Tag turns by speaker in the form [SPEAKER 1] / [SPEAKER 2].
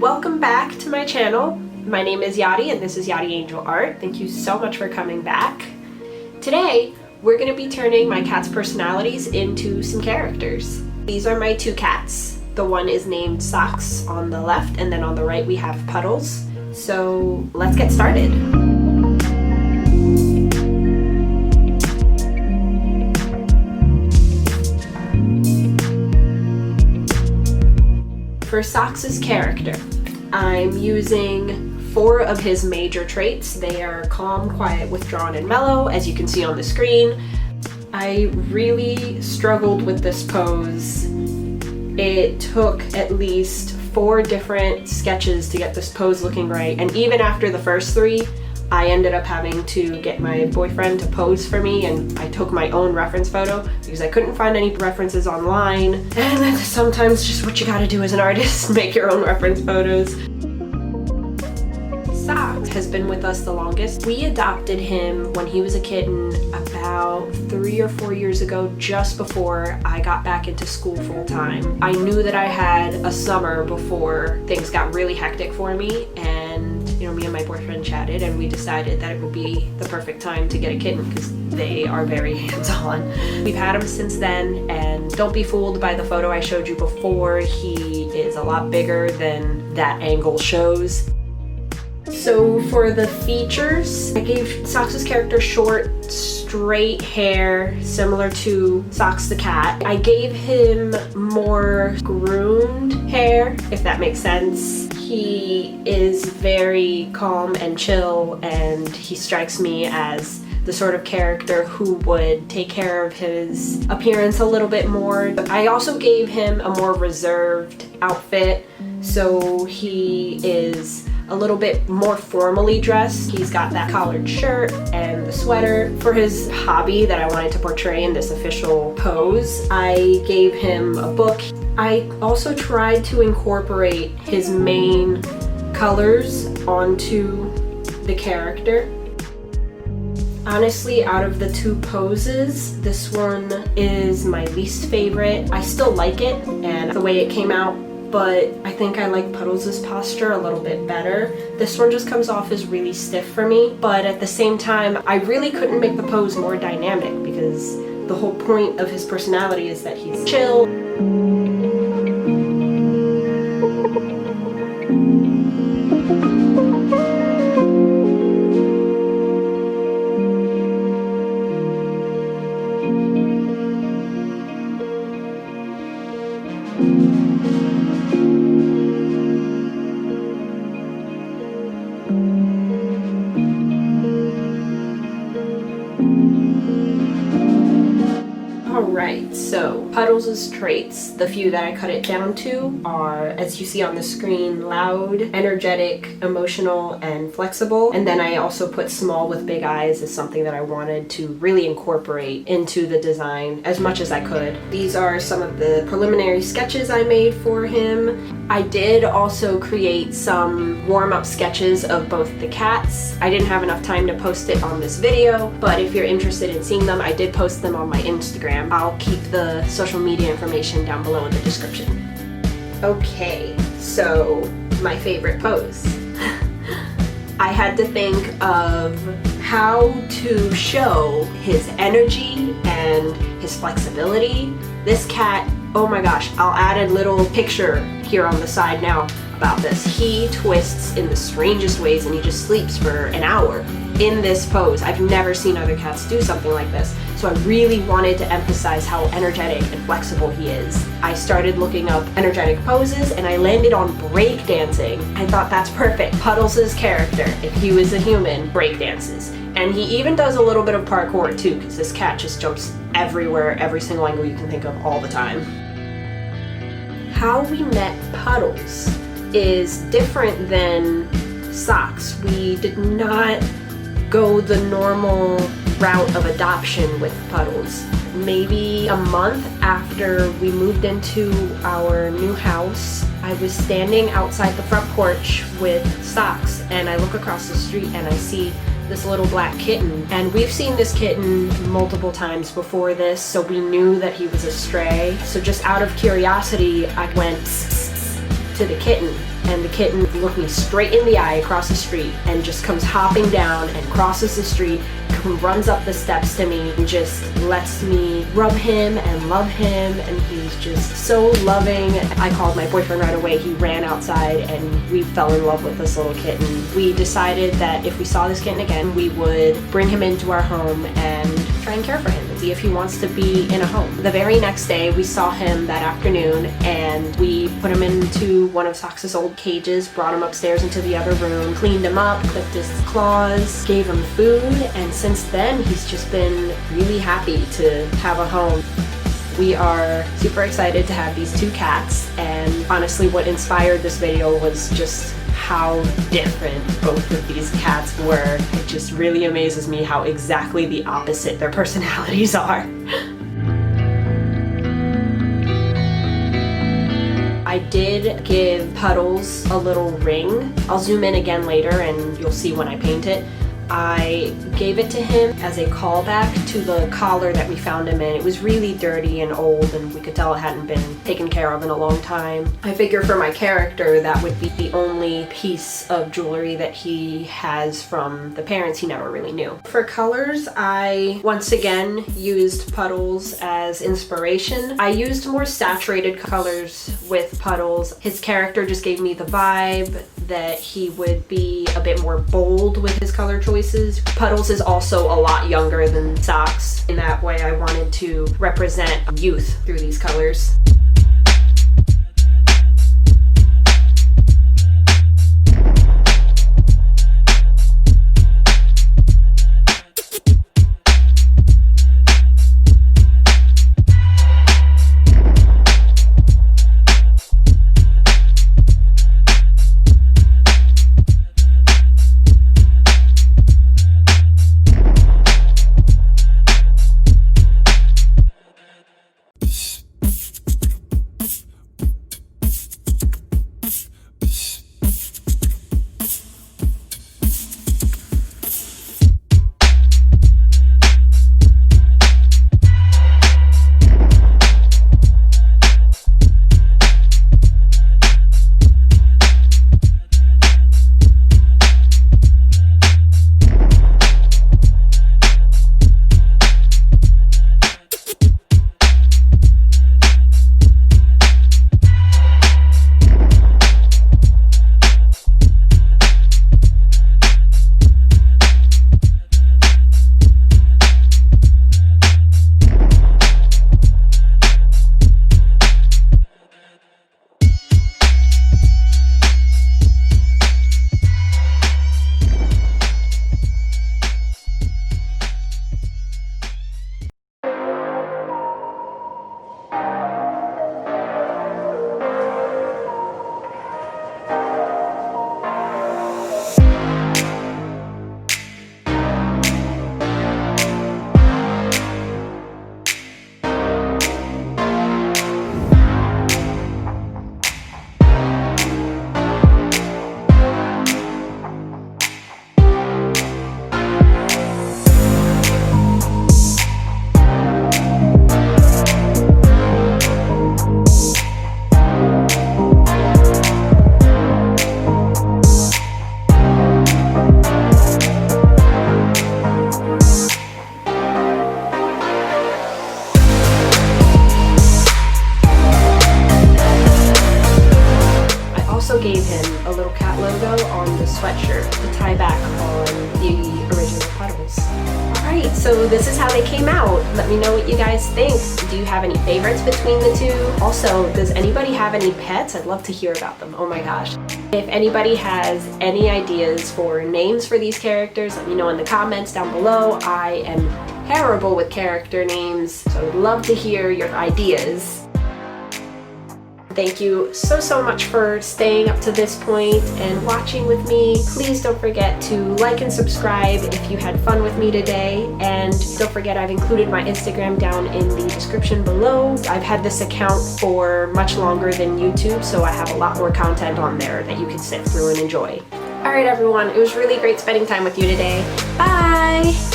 [SPEAKER 1] Welcome back to my channel. My name is Yadi and this is Yadi Angel Art. Thank you so much for coming back. Today, we're going to be turning my cat's personalities into some characters. These are my two cats. The one is named Socks on the left, and then on the right we have Puddles. So let's get started. For Socks' character, I'm using 4 of his major traits. They are calm, quiet, withdrawn, and mellow, as you can see on the screen. I really struggled with this pose. It took at least 4 different sketches to get this pose looking right, and even after the first 3, I ended up having to get my boyfriend to pose for me, and I took my own reference photo because I couldn't find any references online. And that's sometimes just what you gotta do as an artist, make your own reference photos. Socks has been with us the longest. We adopted him when he was a kitten about 3 or 4 years ago, just before I got back into school full time. I knew that I had a summer before things got really hectic for me, and me and my boyfriend chatted and we decided that it would be the perfect time to get a kitten because they are very hands-on. We've had him since then, and don't be fooled by the photo I showed you before. He is a lot bigger than that angle shows. So for the features, I gave Socks' character short, straight hair, similar to Socks the cat. I gave him more groomed hair, if that makes sense. He is very calm and chill, and he strikes me as the sort of character who would take care of his appearance a little bit more. I also gave him a more reserved outfit, so he is a little bit more formally dressed. He's got that collared shirt and the sweater. For his hobby that I wanted to portray in this official pose, I gave him a book. I also tried to incorporate his main colors onto the character. Honestly, out of the 2 poses, this one is my least favorite. I still like it and the way it came out, but I think I like Puddles' posture a little bit better. This one just comes off as really stiff for me, but at the same time, I really couldn't make the pose more dynamic because the whole point of his personality is that he's chill. Alright, so Puddles' traits, the few that I cut it down to, are, as you see on the screen, loud, energetic, emotional, and flexible. And then I also put small with big eyes as something that I wanted to really incorporate into the design as much as I could. These are some of the preliminary sketches I made for him. I did also create some warm-up sketches of both the cats. I didn't have enough time to post it on this video, but if you're interested in seeing them, I did post them on my Instagram. I'll keep the social media information down below in the description. Okay, so my favorite pose. I had to think of how to show his energy and his flexibility. This cat, oh my gosh, I'll add a little picture here on the side now about this. He twists in the strangest ways and he just sleeps for an hour in this pose. I've never seen other cats do something like this. So I really wanted to emphasize how energetic and flexible he is. I started looking up energetic poses and I landed on breakdancing. I thought that's perfect. Puddles' character, if he was a human, breakdances. And he even does a little bit of parkour too, because this cat just jumps everywhere, every single angle you can think of all the time. How we met Puddles is different than Socks. We did not go the normal route of adoption with Puddles. Maybe a month after we moved into our new house, I was standing outside the front porch with Socks, and I look across the street and I see this little black kitten. And we've seen this kitten multiple times before this, so we knew that he was a stray. So just out of curiosity, I went to to the kitten, and the kitten looked me straight in the eye across the street and just comes hopping down and crosses the street, runs up the steps to me and just lets me rub him and love him, and he's just so loving. I called my boyfriend right away. He ran outside and we fell in love with this little kitten. We decided that if we saw this kitten again, we would bring him into our home and try and care for him and see if he wants to be in a home. The very next day we saw him that afternoon, and we put him into one of Sox's old cages, brought him upstairs into the other room, cleaned him up, clipped his claws, gave him food, and since then he's just been really happy to have a home. We are super excited to have these two cats, and honestly what inspired this video was just how different both of these cats were. It just really amazes me how exactly the opposite their personalities are. I did give Puddles a little ring. I'll zoom in again later and you'll see when I paint it. I gave it to him as a callback to the collar that we found him in. It was really dirty and old, and we could tell it hadn't been taken care of in a long time. I figure for my character that would be the only piece of jewelry that he has from the parents he never really knew. For colors, I once again used Puddles as inspiration. I used more saturated colors with Puddles. His character just gave me the vibe that he would be a bit more bold with his color choices. Puddles is also a lot younger than Sox. In that way, I wanted to represent youth through these colors. Gave him a little cat logo on the sweatshirt to tie back on the original Puddles. Alright, so this is how they came out. Let me know what you guys think. Do you have any favorites between the two? Also, does anybody have any pets? I'd love to hear about them. Oh my gosh. If anybody has any ideas for names for these characters, let me know in the comments down below. I am terrible with character names, so I'd love to hear your ideas. Thank you so much for staying up to this point and watching with me. Please don't forget to like and subscribe if you had fun with me today. And don't forget, I've included my Instagram down in the description below. I've had this account for much longer than YouTube, so I have a lot more content on there that you can sift through and enjoy. Alright everyone, it was really great spending time with you today. Bye!